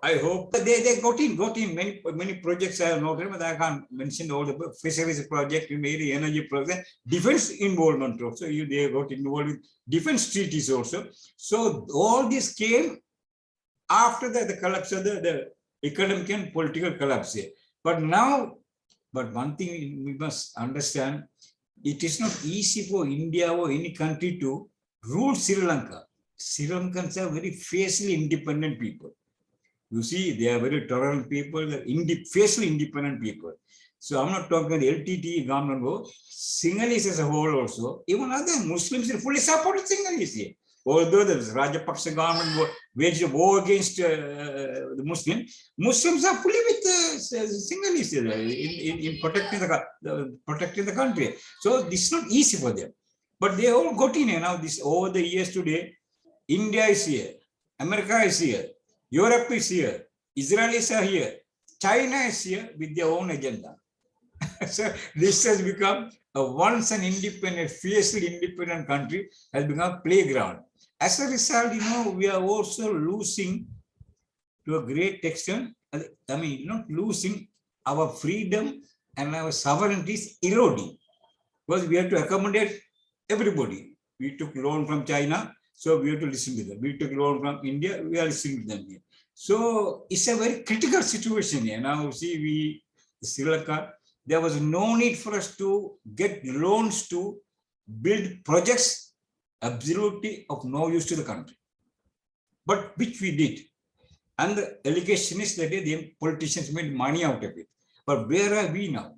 I hope they got in many projects. I have noted, but I can't mention all the fisheries project, maybe energy project, defense involvement also. They got involved with defense treaties also. So all this came after the collapse of the economic and political collapse. But now, one thing we must understand, it is not easy for India or any country to rule Sri Lanka. Sri Lankans are very fiercely independent people. You see, they are very tolerant people, fiercely independent people. So I'm not talking about the LTT government, Sinhalese as a whole also. Even other Muslims fully supported Sinhalese. Although the Rajapaksa government waged a war against the Muslims are fully with Sinhalese in protecting the country. So this is not easy for them. But they all got in now. This over the years today, India is here, America is here, Europe is here, Israelis are here, China is here with their own agenda. So this has become a once an independent, fiercely independent country has become a playground. As a result, we are also losing to a great extent. I mean, not losing our freedom and our sovereignty is eroding because we have to accommodate everybody. We took loan from China, so we have to listen to them. We took loan from India, we are listening to them here. So it's a very critical situation here. Now, see, Sri Lanka, there was no need for us to get loans to build projects absolutely of no use to the country, but which we did. And the allegation is that the politicians made money out of it. But where are we now?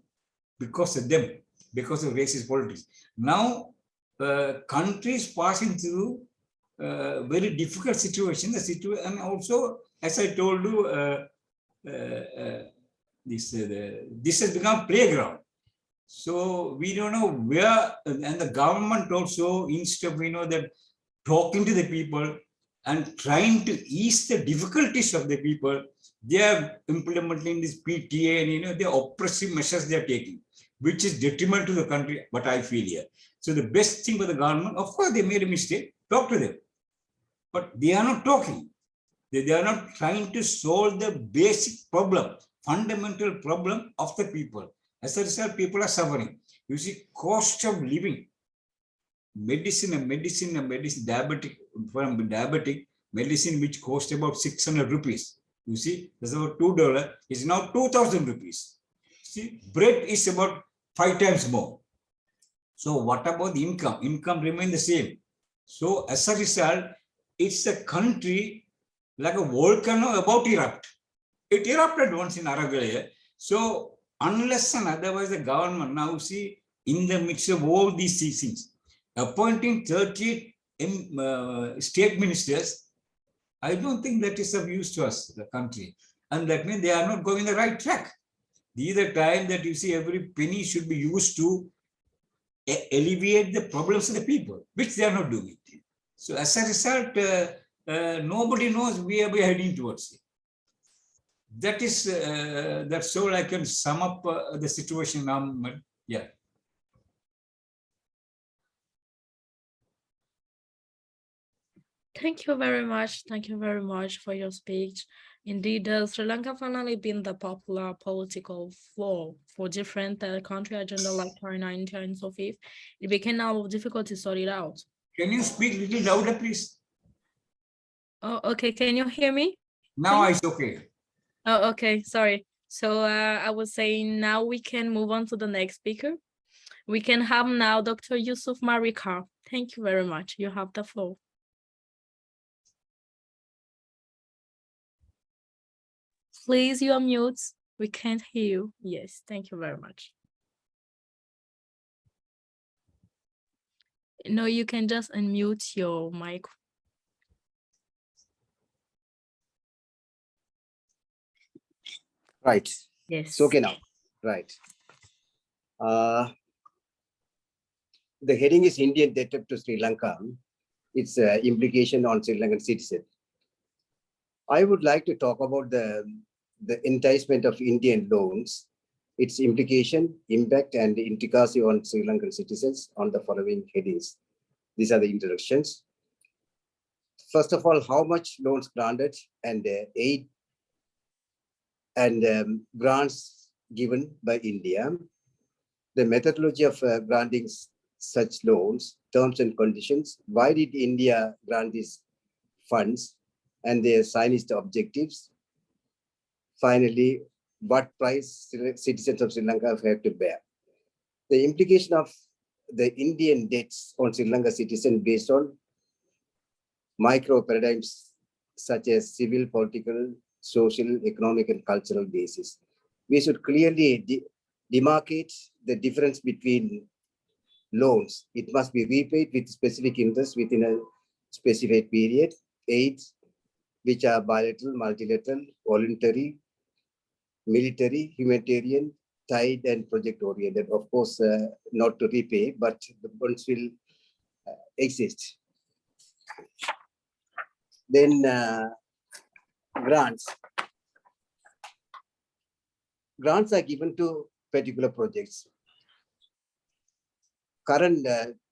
Because of them, because of racist politics. Now, countries passing through very difficult situation, and also, as I told you, this has become playground. So we don't know where, and the government also, instead of that talking to the people and trying to ease the difficulties of the people, they are implementing this PTA and the oppressive measures they are taking, which is detrimental to the country. What I feel here. So the best thing for the government, of course, they made a mistake. Talk to them. But they are not talking. They are not trying to solve the basic problem, fundamental problem of the people. As a result, people are suffering. You see, cost of living, medicine, diabetic medicine, which cost about 600 rupees. You see, that's about $2, is now 2,000 rupees. See, bread is about 5 times more. So what about the income? Income remains the same. So as a result, it's a country like a volcano about to erupt. It erupted once in Araguaia. So unless and otherwise the government now see in the midst of all these things, appointing 30 state ministers, I don't think that is of use to us, the country. And that means they are not going the right track. These are the time that you see every penny should be used to alleviate the problems of the people, which they are not doing. So as a result, nobody knows where we are heading towards. That is, that's all I can sum up the situation now. Yeah. Thank you very much. Thank you very much for your speech. Indeed, Sri Lanka finally been the popular political floor for different country agenda like China, India, and so forth. It became now difficult to sort it out. Can you speak a little louder, please? Oh, okay. Can you hear me? Now it's okay. Oh, okay. Sorry. So I was saying now we can move on to the next speaker. We can have now Dr. Yousuf Marikkar. Thank you very much. You have the floor. Please, you are mute. We can't hear you. Yes, thank you very much. No, you can just unmute your mic. Right. Yes. It's okay now. Right. The heading is Indian Debt to Sri Lanka. Its implication on Sri Lankan citizens. I would like to talk about the enticement of Indian loans, its implication, impact, and intricacy on Sri Lankan citizens on the following headings. These are the introductions. First of all, how much loans granted and aid and grants given by India, the methodology of granting such loans, terms and conditions, why did India grant these funds and their Zionist objectives? Finally, what price citizens of Sri Lanka have to bear? The implication of the Indian debts on Sri Lanka citizens based on micro paradigms such as civil, political, social, economic, and cultural basis. We should clearly demarcate the difference between loans. It must be repaid with specific interest within a specified period. Aids, which are bilateral, multilateral, voluntary, military, humanitarian, tied, and project oriented. Of course, not to repay, but the bonds will exist. Then grants. Grants are given to particular projects. Current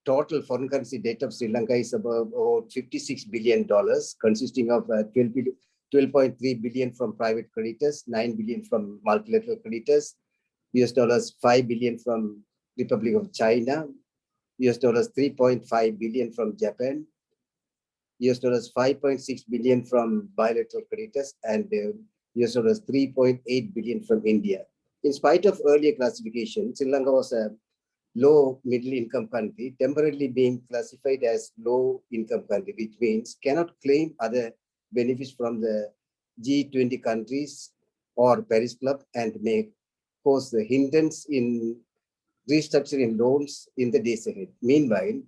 total foreign currency debt of Sri Lanka is about $56 billion, consisting of 12.3 billion from private creditors, 9 billion from multilateral creditors, $5 billion from Republic of China, $3.5 billion from Japan, $5.6 billion from bilateral creditors, and $3.8 billion from India. In spite of earlier classification, Sri Lanka was a low middle income country, temporarily being classified as low income country, which means cannot claim other benefits from the G20 countries or Paris Club, and may cause the hindrance in restructuring loans in the days ahead. Meanwhile,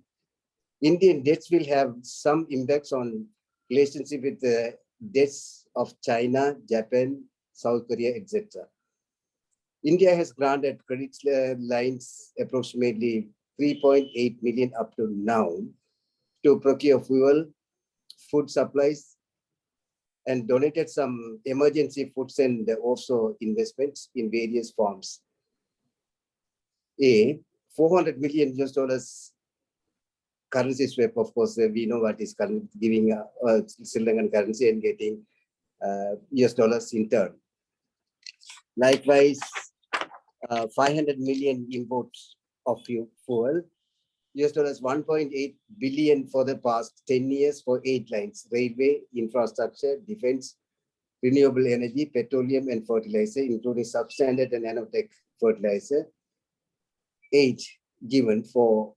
Indian debts will have some impacts on relationship with the debts of China, Japan, South Korea, etc. India has granted credit lines approximately 3.8 million up to now to procure fuel, food supplies, and donated some emergency foods and also investments in various forms. $400 million currency swap, of course, we know what is giving Sri Lankan currency and getting US dollars in turn. Likewise, 500 million imports of fuel, $1.8 billion for the past 10 years for 8 lines: railway, infrastructure, defense, renewable energy, petroleum, and fertilizer, including substandard and nanotech fertilizer. 8 given for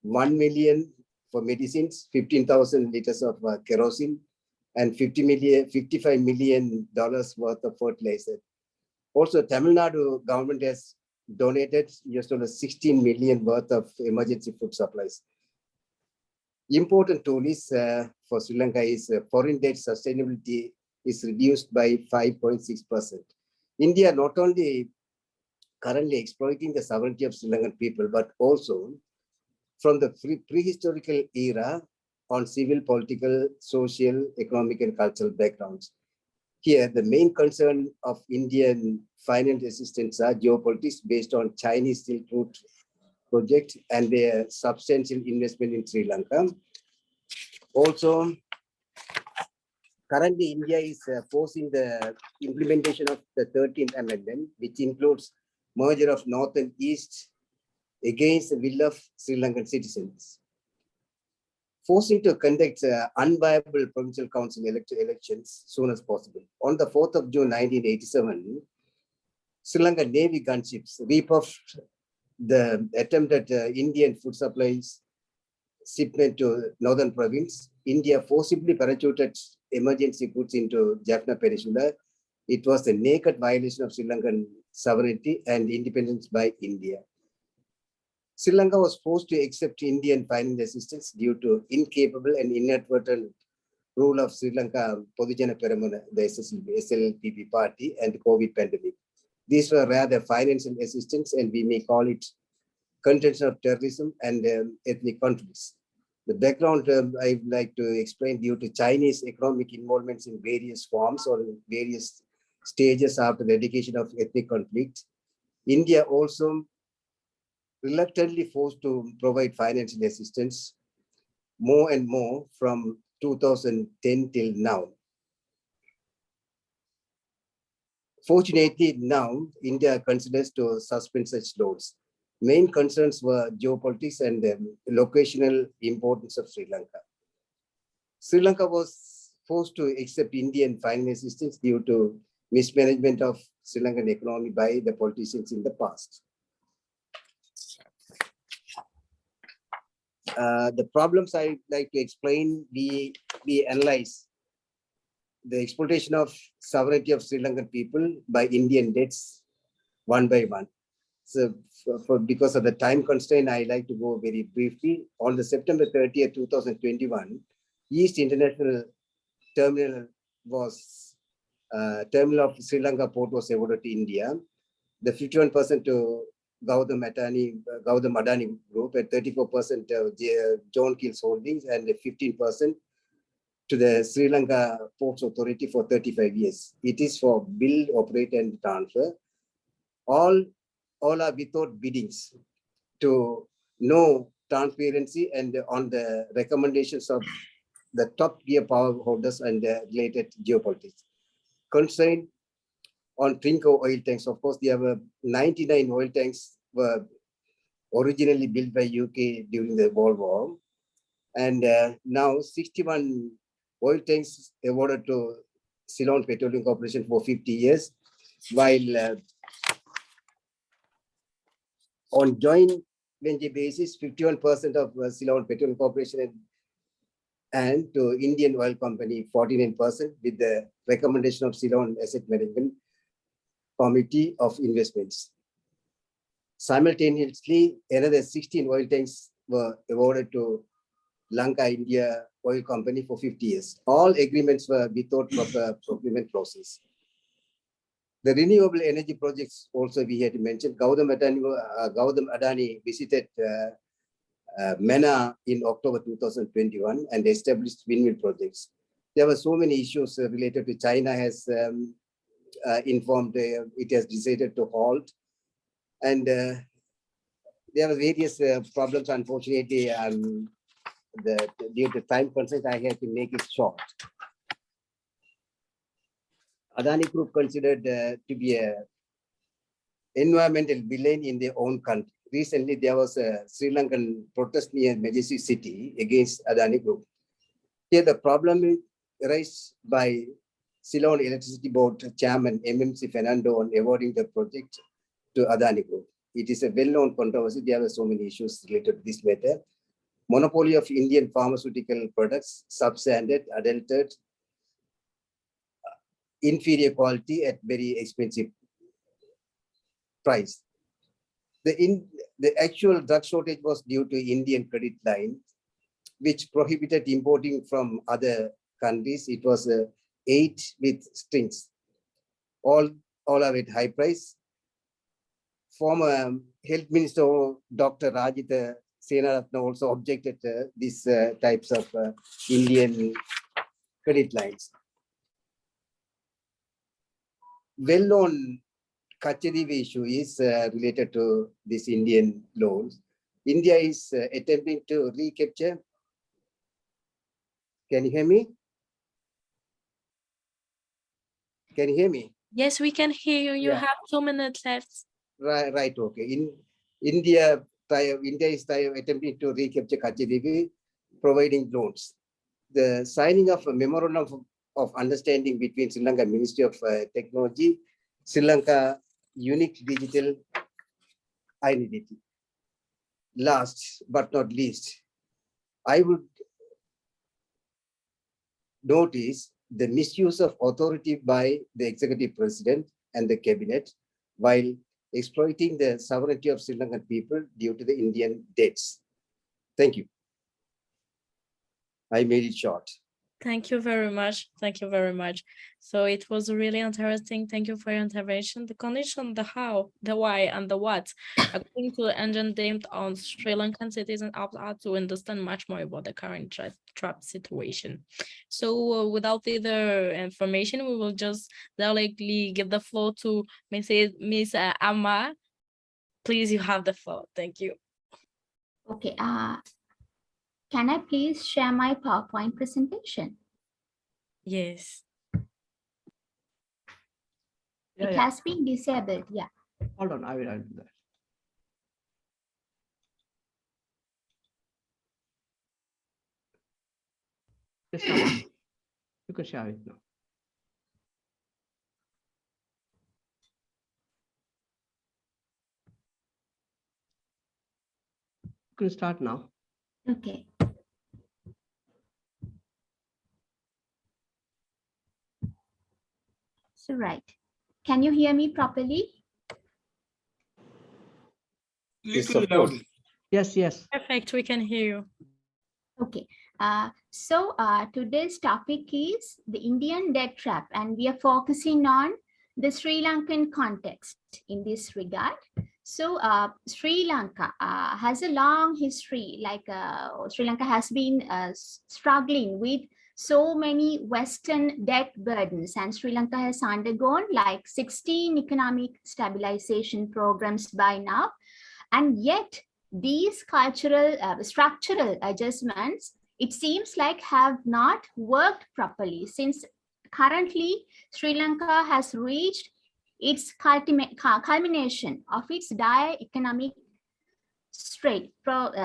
1 million for medicines, 15,000 liters of kerosene, and $55 million worth of fertilizer. Also, Tamil Nadu government has donated $16 million worth of emergency food supplies. Important tool is for Sri Lanka is foreign debt sustainability is reduced by 5.6%. India not only currently exploiting the sovereignty of Sri Lankan people, but also from the prehistorical era on civil, political, social, economic, and cultural backgrounds. Here, the main concern of Indian financial assistance are geopolitics based on Chinese Silk Route project and their substantial investment in Sri Lanka. Also, currently India is forcing the implementation of the 13th Amendment, which includes merger of North and East against the will of Sri Lankan citizens. Forcing to conduct unviable provincial council elections soon as possible. On the 4th of June 1987, Sri Lankan Navy gunships rebuffed the attempt at Indian food supplies shipment to northern province. India forcibly parachuted emergency goods into Jaffna Peninsula. It was a naked violation of Sri Lankan sovereignty and independence by India. Sri Lanka was forced to accept Indian financial assistance due to incapable and inadvertent rule of Sri Lanka Podujana Peramuna, the SLPP party, and the COVID pandemic. These were rather financial assistance, and we may call it contention of terrorism and ethnic conflicts. The background I would like to explain: due to Chinese economic involvements in various forms or in various stages after the eradication of ethnic conflict, India also reluctantly forced to provide financial assistance more and more from 2010 till now. Fortunately, now India considers to suspend such loans. Main concerns were geopolitics and the locational importance of Sri Lanka. Sri Lanka was forced to accept Indian financial assistance due to mismanagement of Sri Lankan economy by the politicians in the past. The problems I like to explain, we analyze the exploitation of sovereignty of Sri Lankan people by Indian debts one by one. So because of the time constraint, I like to go very briefly. On the September 30th, 2021, East International Terminal was terminal of Sri Lanka port was awarded to India. The 51% to Gautam Adani Group, and 34% John Keel's Holdings, and 15% to the Sri Lanka Ports Authority for 35 years. It is for build, operate, and transfer. All are without biddings to no transparency and on the recommendations of the top tier power holders and related geopolitics. Concern on Trinco oil tanks, of course, there were 99 oil tanks were originally built by UK during the World War. And now 61 oil tanks awarded to Ceylon Petroleum Corporation for 50 years, while on joint venture basis, 51% of Ceylon Petroleum Corporation and to Indian Oil Company, 49% with the recommendation of Ceylon Asset Management Committee of Investments. Simultaneously, another 16 oil tanks were awarded to Lanka India Oil Company for 50 years. All agreements were without proper procurement process. The renewable energy projects also we had to mention. Gautam Adani visited MENA in October 2021 and established windmill projects. There were so many issues related to China has informed it has decided to halt. And there were various problems, unfortunately, due to time constraints, I had to make it short. Adani Group considered to be an environmental villain in their own country. Recently, there was a Sri Lankan protest near Majesty City against Adani Group. Here, the problem is raised by Ceylon Electricity Board Chairman MMC Fernando on awarding the project to Adani Group. It is a well-known controversy. There are so many issues related to this matter. Monopoly of Indian pharmaceutical products, substandard, adulterated, inferior quality at very expensive price. The actual drug shortage was due to Indian credit line, which prohibited importing from other countries. It was 8 with strings. All are at high price. Former Health Minister Dr. Rajitha Senaratna also objected to these types of Indian credit lines. Well-known Kachadivi issue is related to this Indian loans. India is attempting to recapture. Can you hear me? Can you hear me? Yes, we can hear you. You have 2 minutes left. Right. Okay. India is attempting to recapture Kachadivi, providing loans. The signing of a memorandum of understanding between Sri Lanka Ministry of Technology, Sri Lanka Unique Digital Identity. Last but not least, I would notice the misuse of authority by the executive president and the cabinet while exploiting the sovereignty of Sri Lankan people due to the Indian debts. Thank you. I made it short. Thank you very much. Thank you very much. So it was really interesting. Thank you for your intervention. The condition, the how, the why, and the what, according to the engine named on Sri Lankan citizens out to understand much more about the current trap situation. So without further information, we will just directly give the floor to Miss Amma. Please, you have the floor. Thank you. Okay. Can I please share my PowerPoint presentation? Yes. Yeah, It yeah. has been disabled. Yeah. Hold on, I will do that. Yes, now. You can share it now. You can start now. Okay. So, right. Can you hear me properly? Yes, Little of course. loud. Yes, yes. Perfect, we can hear you. Okay. Today's topic is the Indian debt trap, and we are focusing on the Sri Lankan context in this regard. So Sri Lanka has a long history, like Sri Lanka has been struggling with so many Western debt burdens, and Sri Lanka has undergone like 16 economic stabilization programs by now. And yet these cultural structural adjustments, it seems like, have not worked properly, since currently Sri Lanka has reached its culmination of its dire economic strait.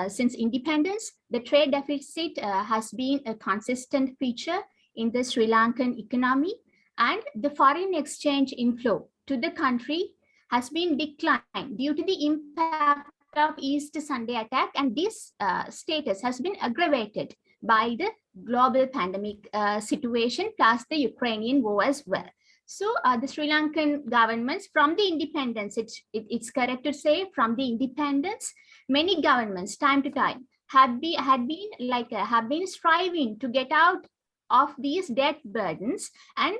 Since independence, the trade deficit has been a consistent feature in the Sri Lankan economy, and the foreign exchange inflow to the country has been declined due to the impact of Easter Sunday attack, and this status has been aggravated by the global pandemic situation plus the Ukrainian war as well. So the Sri Lankan governments from the independence, it's correct to say from the independence, many governments time to time have been striving to get out of these debt burdens, and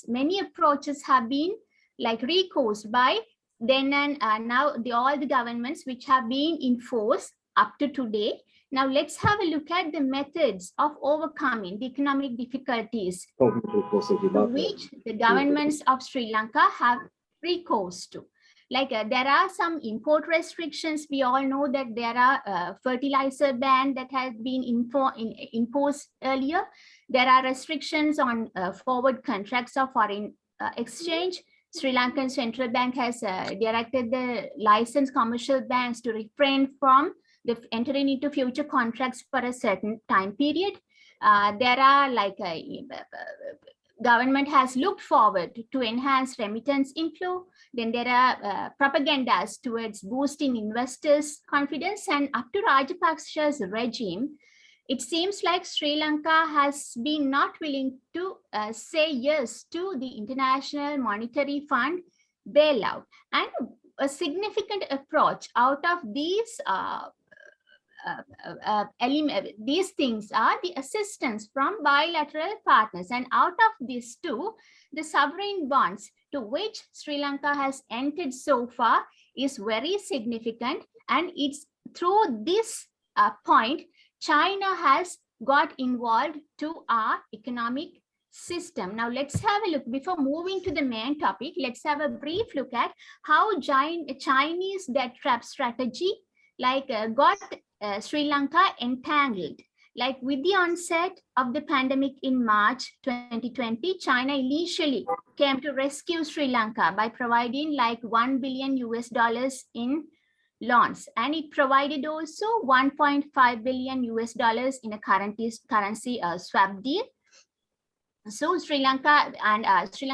many approaches have been like recourse by then and now all the governments which have been in force up to today. Now let's have a look at the methods of overcoming the economic difficulties to which the governments of Sri Lanka have recourse to. Like there are some import restrictions. We all know that there are fertilizer ban that has been imposed earlier. There are restrictions on forward contracts of foreign exchange. Sri Lankan Central Bank has directed the licensed commercial banks to refrain from entering into future contracts for a certain time period. There are like government has looked forward to enhance remittance inflow. Then there are propagandas towards boosting investors' confidence, and up to Rajapaksa's regime, it seems like Sri Lanka has been not willing to say yes to the International Monetary Fund bailout. And a significant approach out of these these things are the assistance from bilateral partners, and out of these two, the sovereign bonds to which Sri Lanka has entered so far is very significant, and it's through this point China has got involved to our economic system. Now let's have a look. Before moving to the main topic, let's have a brief look at how Chinese debt trap strategy got Sri Lanka entangled. Like with the onset of the pandemic in March 2020, China initially came to rescue Sri Lanka by providing like $1 billion in loans, and it provided also $1.5 billion in a currency swap deal. So Sri Lanka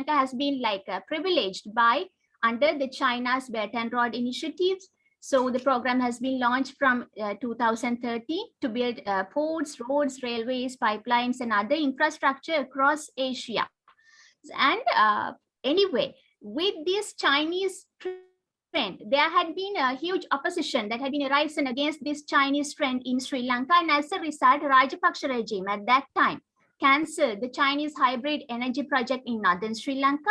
has been privileged by under the China's Belt and Road initiatives. So the program has been launched from 2030 to build ports, roads, railways, pipelines, and other infrastructure across Asia. And anyway, with this Chinese trend, there had been a huge opposition that had been arisen against this Chinese trend in Sri Lanka. And as a result, Rajapaksa regime at that time cancelled the Chinese hybrid energy project in northern Sri Lanka.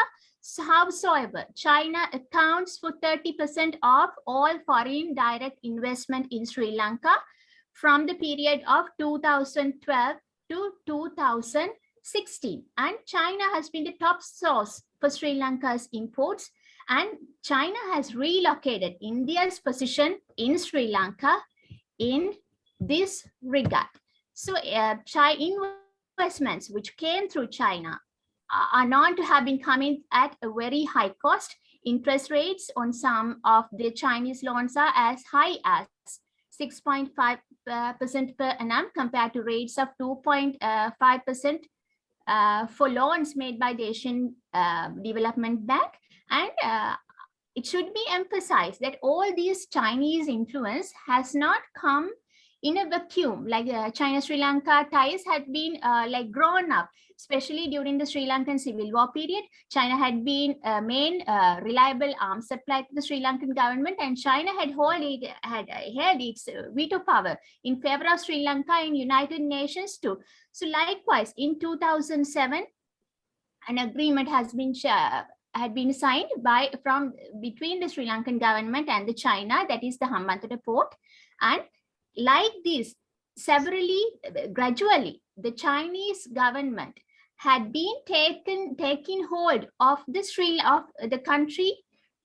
So howsoever, China accounts for 30% of all foreign direct investment in Sri Lanka from the period of 2012 to 2016. And China has been the top source for Sri Lanka's imports. And China has relocated India's position in Sri Lanka in this regard. So investments which came through China are known to have been coming at a very high cost. Interest rates on some of the Chinese loans are as high as 6.5% per annum compared to rates of 2.5% for loans made by the Asian Development Bank. And it should be emphasized that all these Chinese influence has not come in a vacuum. Like China-Sri Lanka ties had been like grown up, especially during the Sri Lankan Civil War period. China had been a main reliable arms supply to the Sri Lankan government, and China had held its veto power in favor of Sri Lanka in United Nations too. So likewise, in 2007, an agreement had been signed between the Sri Lankan government and the China, that is the Hambantota port. And like this, gradually, the Chinese government had been taking hold of the country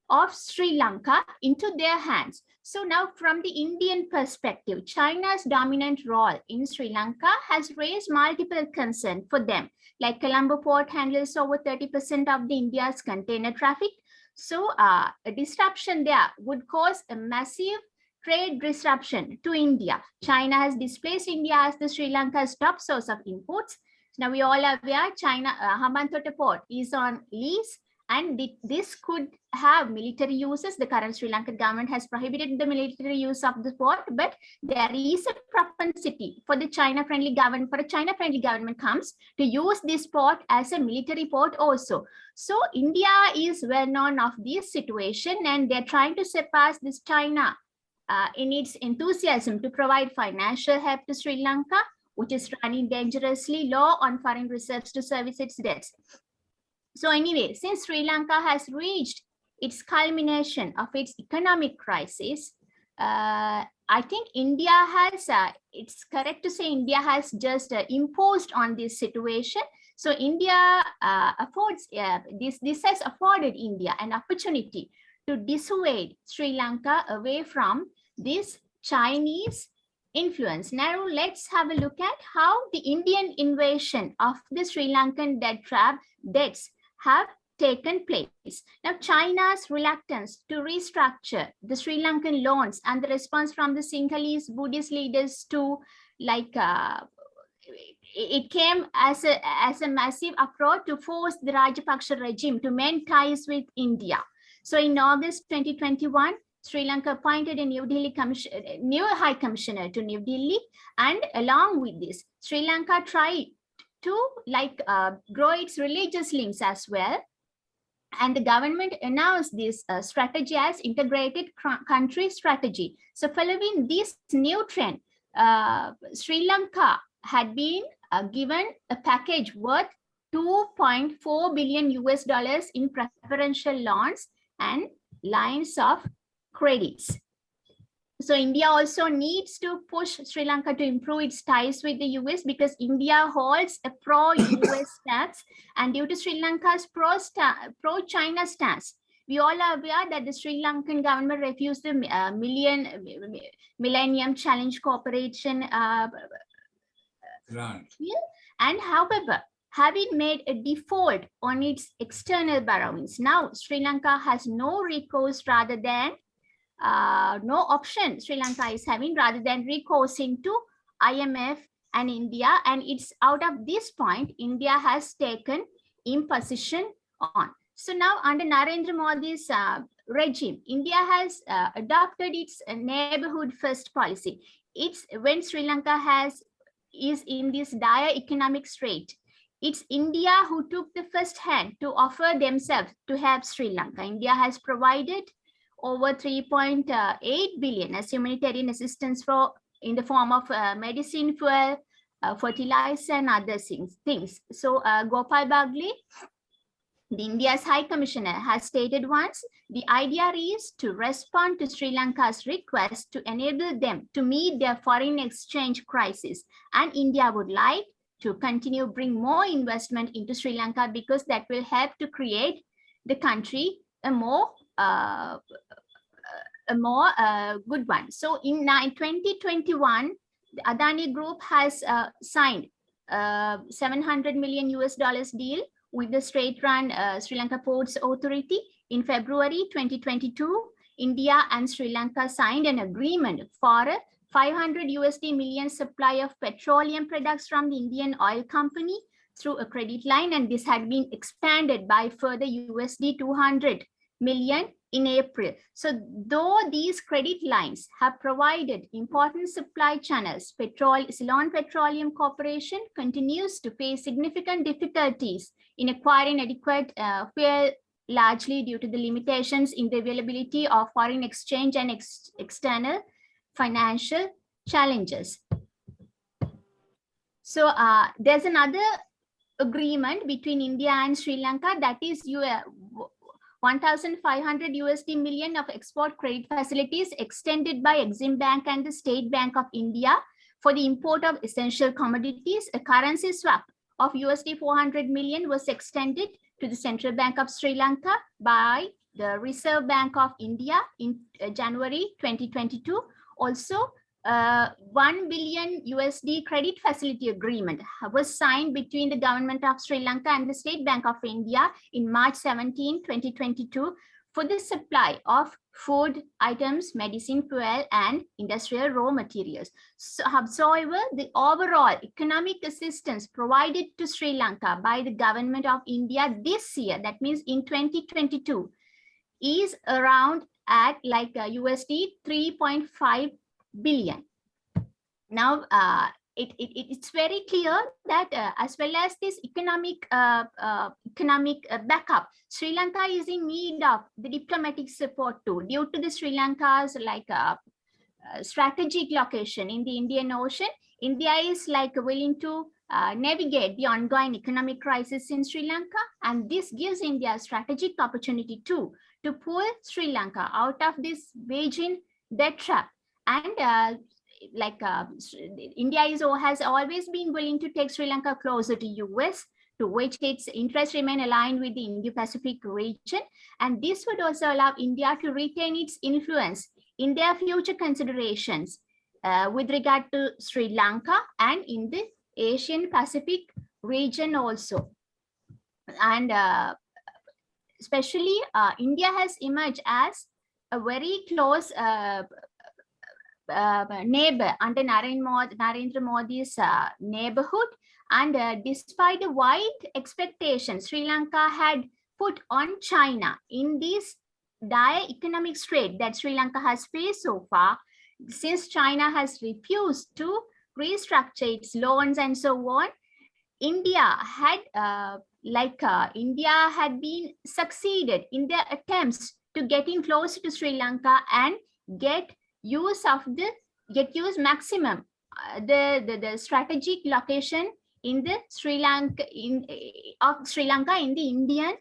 of Sri Lanka into their hands. So now, from the Indian perspective, China's dominant role in Sri Lanka has raised multiple concerns for them. Like Colombo port handles over 30% of the India's container traffic. So a disruption there would cause a massive trade disruption to India. China has displaced India as the Sri Lanka's top source of imports. Now we all are aware China Hambantota port is on lease, and this could have military uses. The current Sri Lankan government has prohibited the military use of the port, but there is a propensity for the China-friendly government comes to use this port as a military port also. So India is well known of this situation, and they're trying to surpass this China in its enthusiasm to provide financial help to Sri Lanka, which is running dangerously low on foreign reserves to service its debts. So anyway, since Sri Lanka has reached its culmination of its economic crisis, I think India has, it's correct to say India has just imposed on this situation. So India this has afforded India an opportunity to dissuade Sri Lanka away from this Chinese influence. Now let's have a look at how the Indian invasion of the Sri Lankan debts have taken place. Now China's reluctance to restructure the Sri Lankan loans and the response from the Sinhalese Buddhist leaders to it came as a massive approach to force the Rajapaksa regime to mend ties with India. So in August 2021, Sri Lanka appointed a new High Commissioner to New Delhi, and along with this, Sri Lanka tried to grow its religious links as well. And the government announced this strategy as integrated country strategy. So following this new trend, Sri Lanka had been given a package worth $2.4 billion in preferential loans and lines of credits. So India also needs to push Sri Lanka to improve its ties with the US, because India holds a pro-US stance, and due to Sri Lanka's pro-China stance, we all are aware that the Sri Lankan government refused the Millennium Challenge Corporation Grant. And however, having made a default on its external borrowings, now Sri Lanka has no recourse rather than no option Sri Lanka is having rather than recoursing to IMF and India. And it's out of this point India has taken imposition on. So now under Narendra Modi's regime, India has adopted its neighborhood first policy. It's when Sri Lanka is in this dire economic strait, it's India who took the first hand to offer themselves to help Sri Lanka. India has provided over 3.8 billion as humanitarian assistance in the form of medicine, fuel, fertilizer, and other things. So Gopal Bagli, the India's High Commissioner, has stated once, the idea is to respond to Sri Lanka's request to enable them to meet their foreign exchange crisis. And India would like to continue bring more investment into Sri Lanka, because that will help to create the country a more good one. So in 2021, the Adani Group has signed $700 million deal with the state-run Sri Lanka Ports Authority. In February 2022, India and Sri Lanka signed an agreement for a $500 million supply of petroleum products from the Indian oil company through a credit line, and this had been expanded by further $200 million in April. So though these credit lines have provided important supply channels, Ceylon Petroleum Corporation continues to face significant difficulties in acquiring adequate fuel, largely due to the limitations in the availability of foreign exchange and external financial challenges. So there's another agreement between India and Sri Lanka, that is $1,500 million of export credit facilities extended by Exim Bank and the State Bank of India for the import of essential commodities. A currency swap of $400 million was extended to the Central Bank of Sri Lanka by the Reserve Bank of India in January 2022. Also, $1 billion credit facility agreement was signed between the government of Sri Lanka and the State Bank of India in March 17, 2022 for the supply of food items, medicine, fuel, and industrial raw materials. So, however, the overall economic assistance provided to Sri Lanka by the government of India this year, that means in 2022, is around at like $3.5 billion. Now, it's very clear that as well as this economic backup, Sri Lanka is in need of the diplomatic support too, due to the Sri Lanka's like strategic location in the Indian Ocean. India is like willing to navigate the ongoing economic crisis in Sri Lanka, and this gives India a strategic opportunity too to pull Sri Lanka out of this Beijing debt trap. And India has always been willing to take Sri Lanka closer to US, to which its interests remain aligned with the Indo-Pacific region. And this would also allow India to retain its influence in their future considerations with regard to Sri Lanka and in the Asian Pacific region also. And especially India has emerged as a very close neighbor under Narendra Modi's neighborhood. And despite the wide expectations Sri Lanka had put on China in this dire economic strait that Sri Lanka has faced so far, since China has refused to restructure its loans and so on, India had been succeeded in their attempts to getting close to Sri Lanka and get use maximum the strategic location in the Sri Lanka in the Indian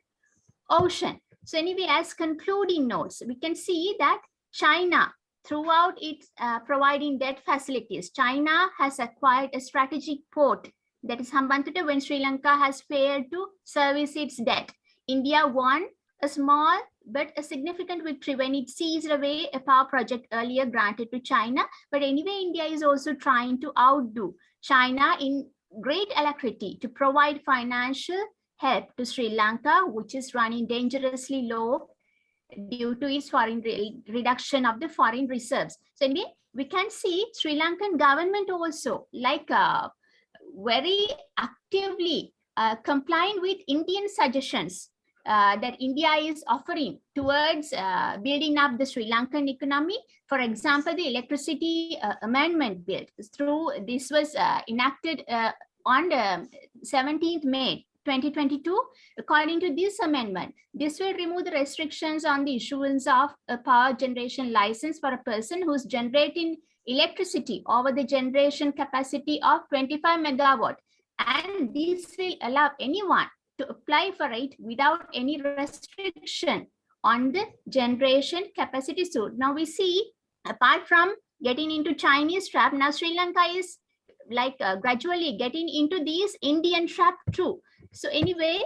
Ocean. So anyway, as concluding notes, we can see that China, throughout its providing debt facilities, China has acquired a strategic port, that is Hambantota, when Sri Lanka has failed to service its debt. India won a small but a significant victory when it seized away a power project earlier granted to China. But anyway, India is also trying to outdo China in great alacrity to provide financial help to Sri Lanka, which is running dangerously low due to its foreign reduction of the foreign reserves. So anyway, we can see Sri Lankan government also very actively complying with Indian suggestions that India is offering towards building up the Sri Lankan economy. For example, the electricity amendment bill this was enacted on the 17th May 2022. According to this amendment, this will remove the restrictions on the issuance of a power generation license for a person who's generating electricity over the generation capacity of 25 megawatt. And this will allow anyone to apply for it without any restriction on the generation capacity. So now we see, apart from getting into Chinese trap, now Sri Lanka is gradually getting into these Indian trap too. So anyway,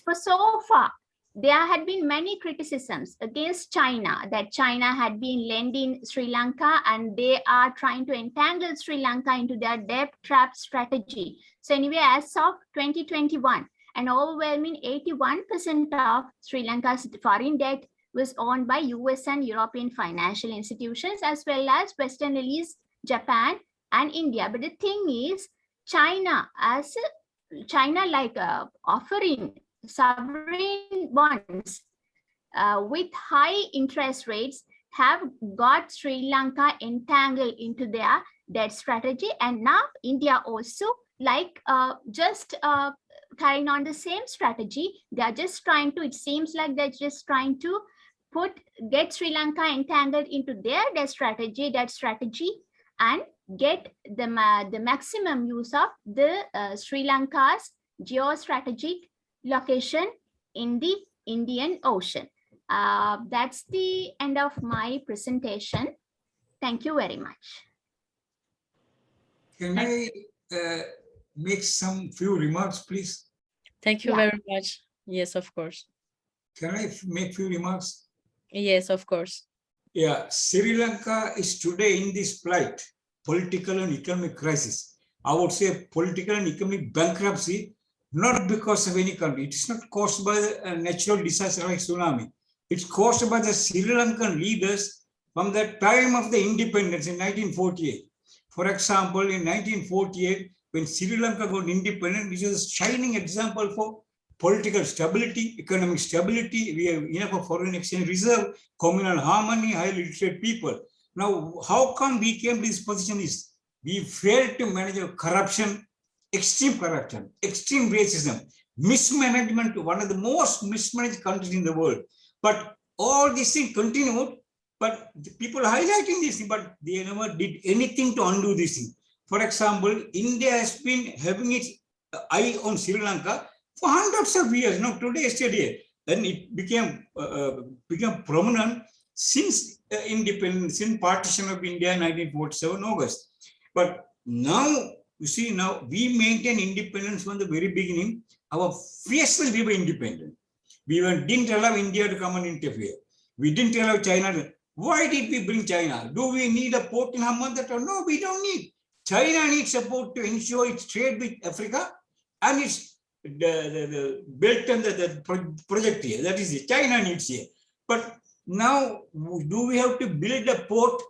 for so far, there had been many criticisms against China, that China had been lending Sri Lanka and they are trying to entangle Sri Lanka into their debt trap strategy. So anyway, as of 2021, and overwhelming 81% of Sri Lanka's foreign debt was owned by US and European financial institutions, as well as Western allies, Japan and India. But the thing is, China offering sovereign bonds with high interest rates have got Sri Lanka entangled into their debt strategy. And now India also carrying on the same strategy. They are just trying to, it seems like they're just trying to get Sri Lanka entangled into their debt strategy and get the maximum use of the Sri Lanka's geostrategic location in the Indian Ocean. That's the end of my presentation. Thank you very much. Can I make some few remarks, please? Thank you Yeah. very much. Yes, of course. Can I make few remarks? Yes, of course. Yeah, Sri Lanka is today in this plight, political and economic crisis. I would say political and economic bankruptcy, not because of any country. It is not caused by a natural disaster like tsunami. It's caused by the Sri Lankan leaders from the time of the independence in 1948. For example, in 1948, when Sri Lanka got independent, which is a shining example for political stability, economic stability, we have enough foreign exchange reserve, communal harmony, highly literate people. Now, how come we came to this position is we failed to manage corruption, extreme racism, mismanagement, one of the most mismanaged countries in the world. But all these things continued, but the people highlighting this thing, but they never did anything to undo this thing. For example, India has been having its eye on Sri Lanka for hundreds of years, not today, yesterday, and it became prominent since independence, since partition of India in 1947 August. But now, you see, now we maintain independence from the very beginning. Our fiercely we were independent. We didn't allow India to come and interfere. We didn't allow China. Why did we bring China? Do we need a port in Hamadatha? No, we don't need. China needs support to ensure its trade with Africa and its the belt and the project here. That is it. China needs here. But now, do we have to build a port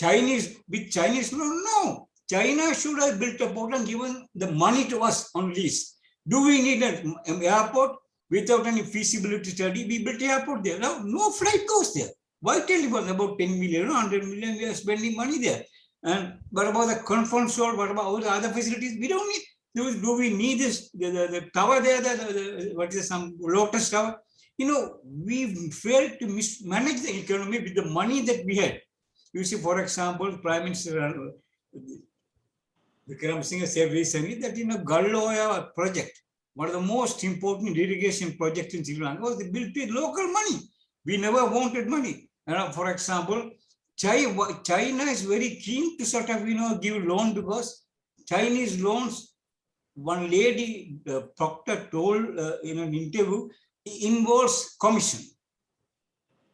with Chinese loan? No. China should have built a port and given the money to us on lease. Do we need an airport? Without any feasibility study, we built an airport there. Now, no flight goes there. Why tell you about 10 million, 100 million, we are spending money there. And what about the conference hall? What about all the other facilities? We don't need. Do we need this? The tower there, what is some Lotus Tower? You know, we failed to mismanage the economy with the money that we had. You see, for example, Prime Minister Vikram Singh said recently that Galloya project, one of the most important irrigation projects in Sri Lanka, was built with local money. We never wanted money. And for example, China is very keen to sort of give loan because Chinese loans. One lady, Proctor, told in an interview, involves commission.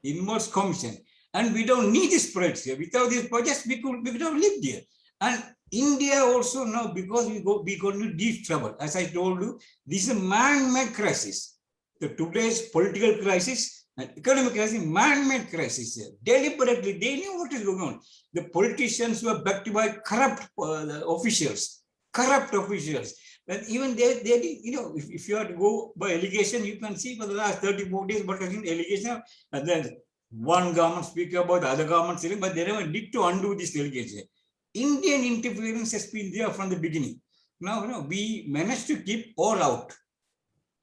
And we don't need these projects here. Without these projects, we could have lived here. And India also now, because we got into deep trouble. As I told you, this is a man-made crisis. Today's political crisis and economic crisis, man-made crisis here. Deliberately, they knew what is going on. The politicians were backed by corrupt officials. But even they did, if you have to go by allegation, you can see for the last 30-40 days, but I think allegation, and then one government speak about the other government, but they never did to undo this allegation. Indian interference has been there from the beginning. Now, we managed to keep all out.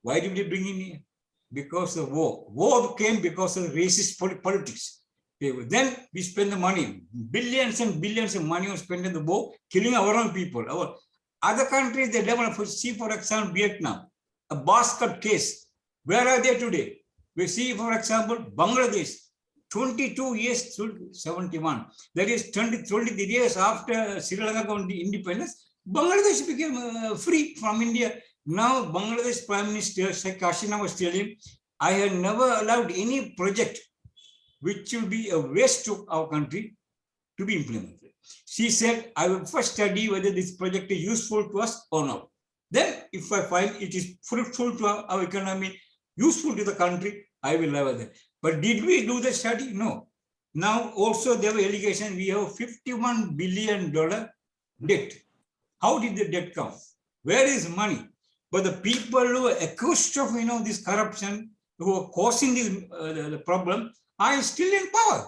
Why did we bring in here? Because of war. War came because of racist politics. Then we spend the money, billions and billions of money on spending the war, killing our own people. Our other countries, they develop, see for example, Vietnam, a basket case. Where are they today? We see, for example, Bangladesh, 22 years to 71. That is 23 years after Sri Lanka got independence, Bangladesh became free from India. Now, Bangladesh Prime Minister Sheikh Hasina was telling, I have never allowed any project which will be a waste to our country to be implemented. She said, I will first study whether this project is useful to us or not. Then if I find it is fruitful to our economy, useful to the country, I will have that. But did we do the study? No. Now also there were allegations we have $51 billion debt. How did the debt come? Where is money? But the people who are accused of this corruption, who are causing this the problem, are still in power.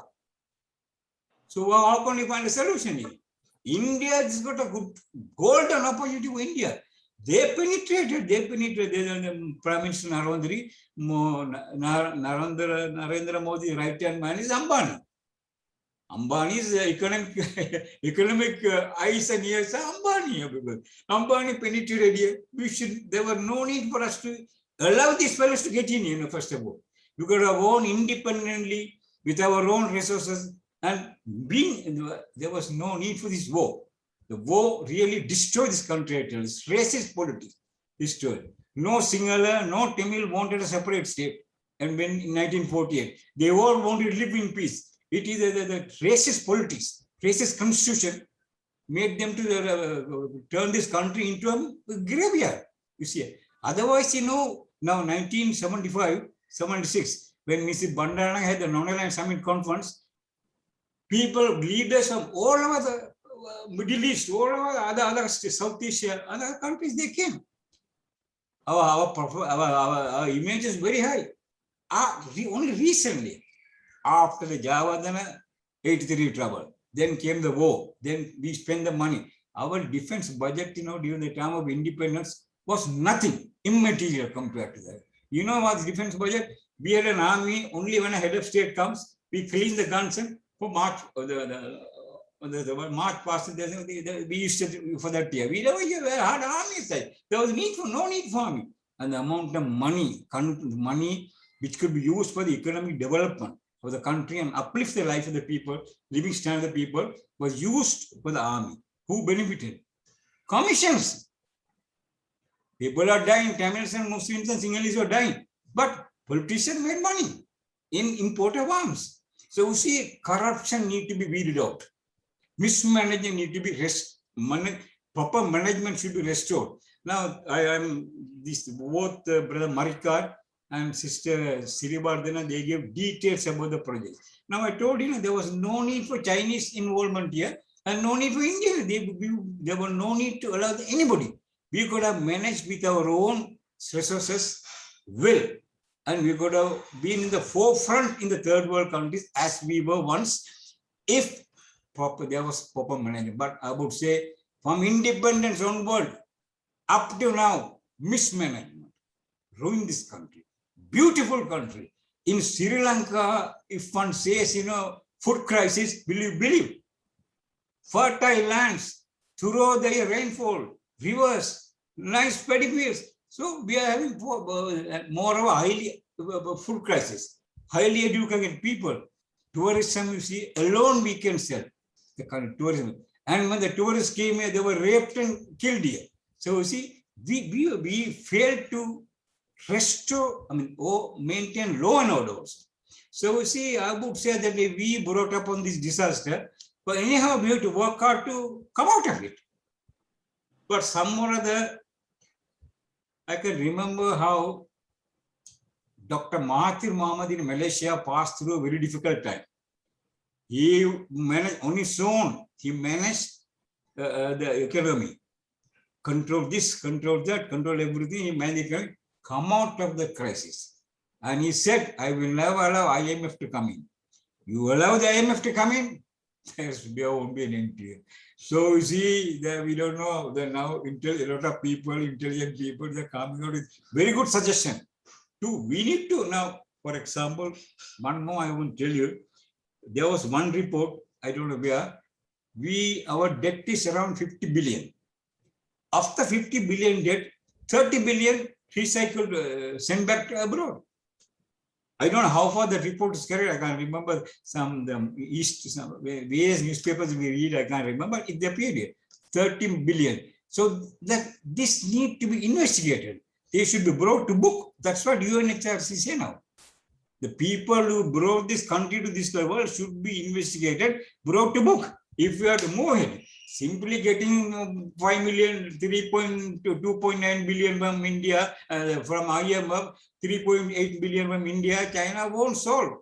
So how can we find a solution here? India has got a good golden opportunity for India. They penetrated. Prime Minister Narendra Modi, right-hand man is Ambani. Ambani's economic eyes and ears are Ambani. Ambani penetrated here. There were no need for us to allow these fellows to get in, first of all. We could have won independently with our own resources, and there was no need for this war. The war really destroyed this country. It's racist politics destroyed. No Sinhala, no Tamil wanted a separate state. And when in 1948, they all wanted to live in peace. It is the racist politics, racist constitution made them to turn this country into a graveyard. You see, otherwise, now 1975, 76, when Mrs. Bandana had the non-aligned summit conference, people, leaders from all over the Middle East, all over other South Asia, other countries, they came. Our image is very high. Only recently, after the Siriwardhana 83 trouble, then came the war, then we spent the money. Our defense budget, during the time of independence was nothing, immaterial compared to that. You know what's defense budget? We had an army, only when a head of state comes, we clean the guns and for March, the March past, we used to for that year. We never had armies. There was no need for army. And the amount of money which could be used for the economic development of the country and uplift the life of the people, living standard of the people, was used for the army. Who benefited? Commissions. People are dying, Tamils and Muslims and Sinhalese are dying. But politicians made money in import of arms. So you see, corruption need to be weeded out. Mismanagement need to be proper management should be restored. Now, I am both Brother Marikkar and Sister Siriwardhana, they gave details about the project. Now, I told you, there was no need for Chinese involvement here and no need for India. There was no need to allow anybody. We could have managed with our own resources well, and we could have been in the forefront in the third world countries as we were once, if there was proper management. But I would say from independence onward, up to now, mismanagement ruined this country. Beautiful country. In Sri Lanka, if one says, food crisis, will you believe? Fertile lands, throughout the rainfall, rivers, nice paddy fields. So we are having more of a highly food crisis. Highly educated people. Tourism, you see, alone we can sell the kind of tourism. And when the tourists came here, they were raped and killed here. So you see, we failed to restore, maintain law and order also. So you see, I would say that we brought up on this disaster, but anyhow, we have to work hard to come out of it. But some or other, I can remember how Dr. Mahathir Mohamad in Malaysia passed through a very difficult time. He managed on his own, he managed the economy. Control this, control that, control everything. He managed to come out of the crisis. And he said, I will never allow IMF to come in. You allow the IMF to come in, there won't be an end to it. So you see, that we don't know that now a lot of people, intelligent people, they're coming out with very good suggestion. We need to now, for example, one more I will tell you. There was one report, I don't know where, our debt is around 50 billion. After 50 billion debt, 30 billion recycled, sent back to abroad. I don't know how far the report is carried. I can't remember some various newspapers we read. I can't remember. It appeared here, 13 billion. So that this need to be investigated. They should be brought to book. That's what UNHRC say now. The people who brought this country to this level should be investigated, brought to book. If we are to move ahead, Simply getting 5 million, 2.9 billion from India, from IMF, 3.8 billion from India, China won't solve.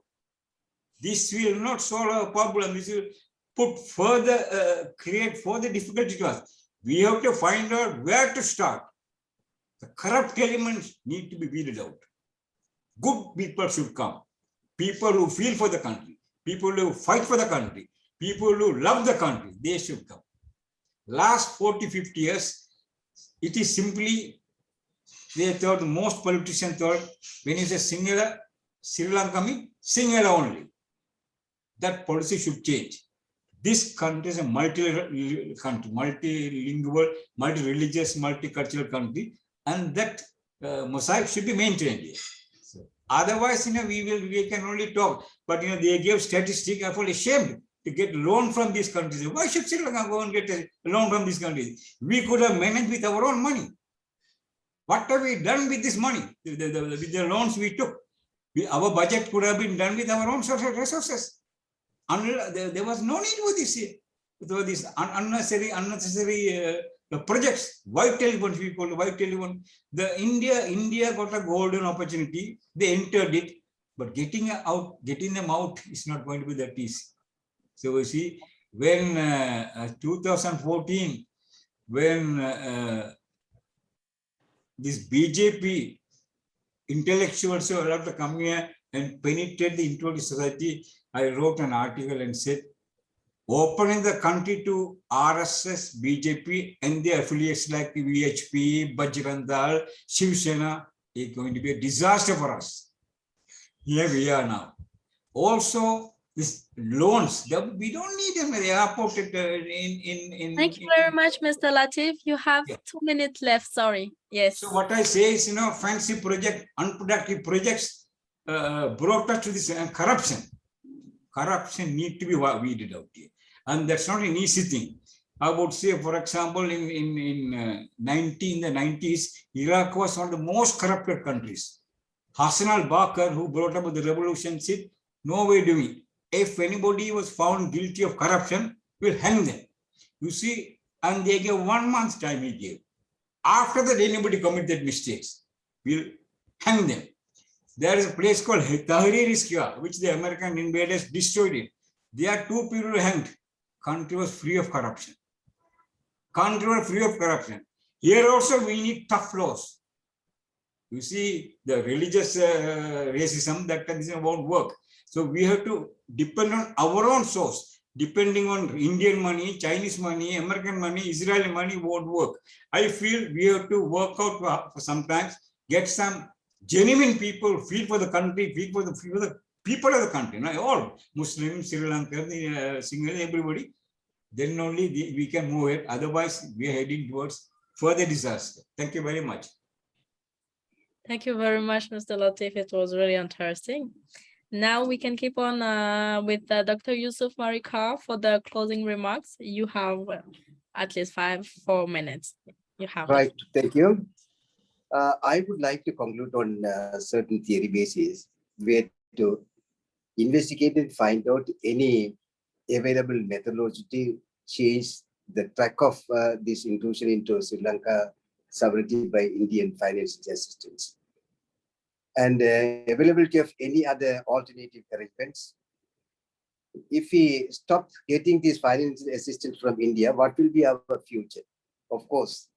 This will not solve a problem. This will put further, create further difficulty to us. We have to find out where to start. The corrupt elements need to be weeded out. Good people should come. People who feel for the country, people who fight for the country, people who love the country, they should come. Last 40, 50 years, it is simply, they thought, most politicians thought, when you say Sinhala, Sri Lanka means Sinhala only. That policy should change. This country is a multi-country, multilingual, multi-religious, multicultural country, and that mosaic should be maintained. So, otherwise, we can only talk. But they gave statistics. I feel ashamed to get loan from these countries. Why should Sri Lanka go and get a loan from these countries? We could have managed with our own money. What have we done with this money? With the loans we took, our budget could have been done with our own social resources. There was no need for this unnecessary projects. White telephone, we call it white telephone. India got a golden opportunity. They entered it, but getting them out is not going to be that easy. So you see, when 2014, when this BJP intellectuals were allowed to come here and penetrate into the society, I wrote an article and said, opening the country to RSS, BJP, and their affiliates like VHP, Bajrang Dal, Shiv Sena is going to be a disaster for us. Here we are now. Also, these loans, we don't need them. They are put in. Thank you very much, Mr. Latheef. You have 2 minutes left. Sorry. Yes. So what I say is, fancy project, unproductive projects brought us to this corruption. Corruption need to be weeded out here. And that's not an easy thing. I would say, for example, in the 90s, Iraq was one of the most corrupted countries. Hassan al-Bakr, who brought about the revolution, said, no way doing. If anybody was found guilty of corruption, we'll hang them. You see, and they gave 1 month's time he gave. After that, anybody committed mistakes, we'll hang them. There is a place called Tahrir-e-Square, which the American invaders destroyed it. There are 2 people hanged. Country was free of corruption. Country was free of corruption. Here also we need tough laws. You see, the religious racism, that won't work. So we have to depend on our own source. Depending on Indian money, Chinese money, American money, Israeli money won't work. I feel we have to work out for sometimes, get some genuine people, feel for the country, feel for the people of the country, all Muslims, Sri Lanka, Sinhala, everybody. Then only we can move it. Otherwise, we are heading towards further disaster. Thank you very much. Thank you very much, Mr. Latheef. It was really interesting. Now we can keep on with Dr. Yousuf Marikkar for the closing remarks. You have at least 4 minutes. You have right. Thank you. I would like to conclude on certain theory basis where to investigate and find out any available methodology change the track of this intrusion into Sri Lanka sovereignty by Indian financial assistance. And availability of any other alternative arrangements. If we stop getting this financial assistance from India, what will be our future? Of course,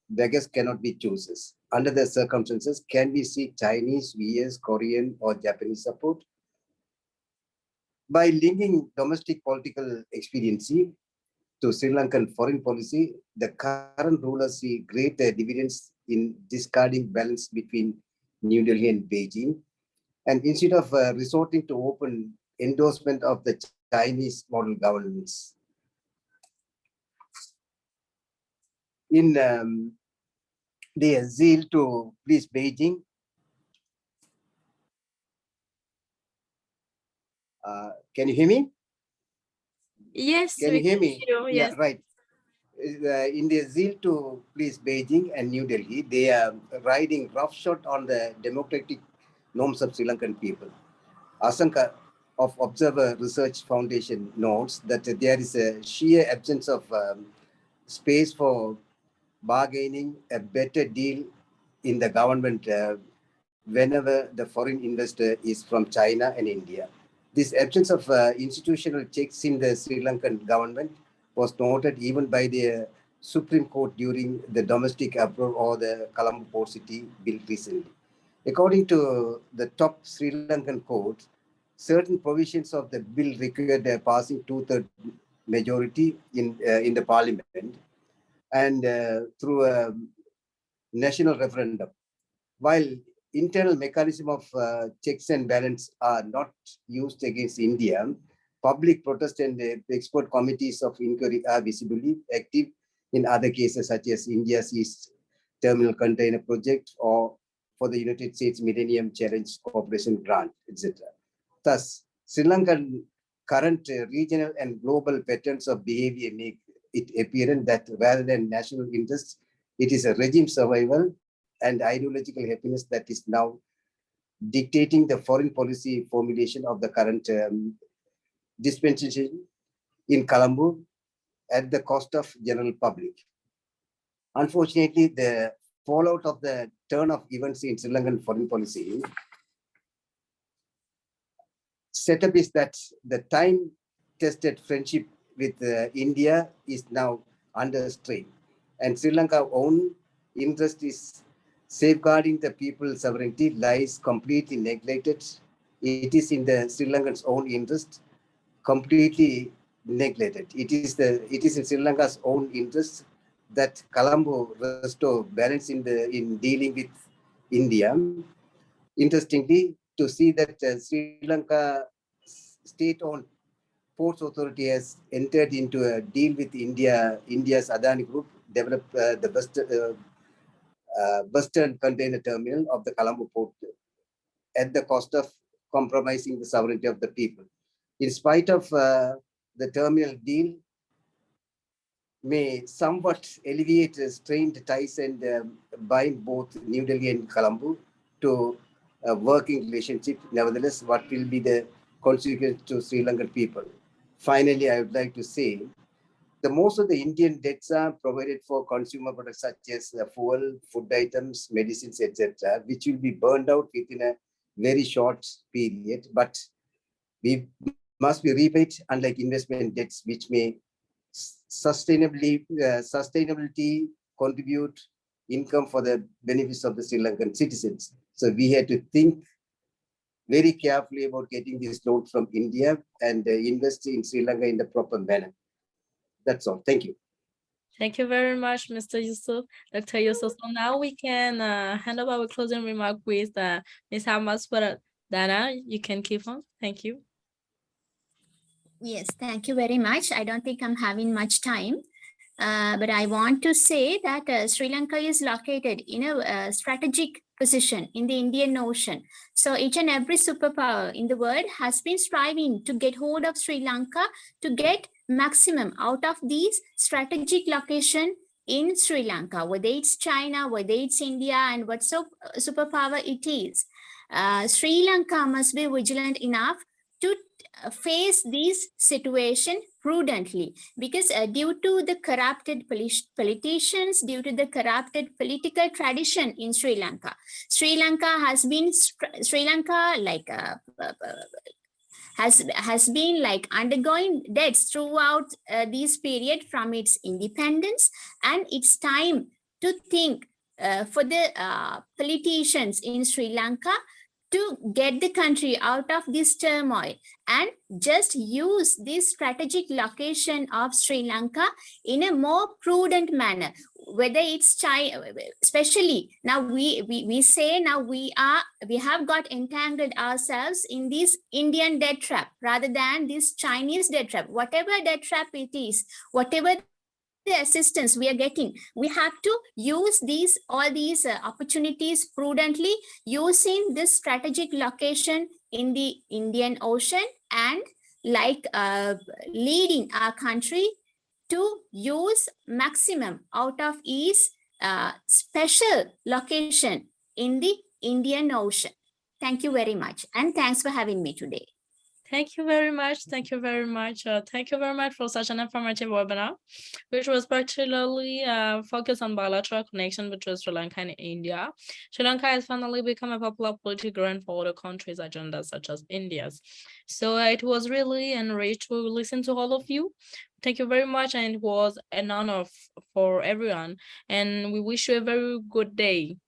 beggars cannot be choosers. Under the circumstances, can we see Chinese, US, Korean, or Japanese support? By linking domestic political expediency to Sri Lankan foreign policy, the current rulers see great dividends in discarding balance between New Delhi and Beijing. And instead of resorting to open endorsement of the Chinese model governance. In their zeal to please Beijing, can you hear me? Yes. Can you hear me? Yes. Yeah, right. In their zeal to please Beijing and New Delhi, they are riding roughshod on the democratic norms of Sri Lankan people. Asanka, of Observer Research Foundation notes that there is a sheer absence of space for bargaining a better deal in the government whenever the foreign investor is from China and India. This absence of institutional checks in the Sri Lankan government was noted even by the Supreme Court during the domestic uproar or the Colombo Port City bill recently. According to the top Sri Lankan court, certain provisions of the bill required a passing two-thirds majority in the parliament and through a national referendum. While internal mechanism of checks and balance are not used against India, public protest and expert committees of inquiry are visibly active in other cases such as India's East Terminal Container Project or for the United States Millennium Challenge Corporation grant, etc. Thus, Sri Lankan current regional and global patterns of behavior make it apparent that rather than national interests, it is a regime survival and ideological happiness that is now dictating the foreign policy formulation of the current dispensation in Colombo at the cost of general public. Unfortunately, the fallout of the turn of events in Sri Lankan foreign policy setup is that the time-tested friendship with India is now under strain, and Sri Lanka's own interest is safeguarding the people's sovereignty lies completely neglected. It is in the Sri Lankan's own interest completely neglected. It is in Sri Lanka's own interest that Colombo restore balance in dealing with India. Interestingly, to see that Sri Lanka state-owned Ports Authority has entered into a deal with India's Adani Group, develop the Western Container Terminal of the Colombo Port at the cost of compromising the sovereignty of the people. In spite of the terminal deal may somewhat alleviate strained ties and bind both New Delhi and Colombo to a working relationship. Nevertheless, what will be the consequence to Sri Lankan people? Finally, I would like to say the most of the Indian debts are provided for consumer products such as fuel, food items, medicines, etc., which will be burned out within a very short period. But we must be repaid, unlike investment debts, which may sustainability contribute income for the benefits of the Sri Lankan citizens. So we had to think very carefully about getting this loan from India and invest in Sri Lanka in the proper manner. That's all. Thank you. Thank you very much, Mr. Yousuf, Dr. Yousuf. So now we can hand over our closing remark with Ms. Siriwardhana. You can keep on. Thank you. Yes, thank you very much. I don't think I'm having much time, but I want to say that Sri Lanka is located in a strategic position in the Indian Ocean. So each and every superpower in the world has been striving to get hold of Sri Lanka to get maximum out of these strategic location in Sri Lanka, whether it's China, whether it's India, and what superpower it is. Sri Lanka must be vigilant enough to face this situation prudently, because due to the corrupted politicians, due to the corrupted political tradition in Sri Lanka has been has been like undergoing debts throughout this period from its independence, and it's time to think for the politicians in Sri Lanka to get the country out of this turmoil and just use this strategic location of Sri Lanka in a more prudent manner. Whether it's China, especially now we say now we have got entangled ourselves in this Indian debt trap rather than this Chinese debt trap. Whatever debt trap it is, whatever the assistance we are getting, we have to use all these opportunities prudently, using this strategic location in the Indian Ocean and leading our country to use maximum out of its special location in the Indian Ocean. Thank you very much, and thanks for having me today. Thank you very much. Thank you very much. Thank you very much for such an informative webinar, which was particularly focused on bilateral connection between Sri Lanka and India. Sri Lanka has finally become a popular political ground for other countries' agendas, such as India's. So it was really enriched to listen to all of you. Thank you very much, and it was an honor for everyone. And we wish you a very good day.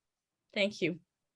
Thank you.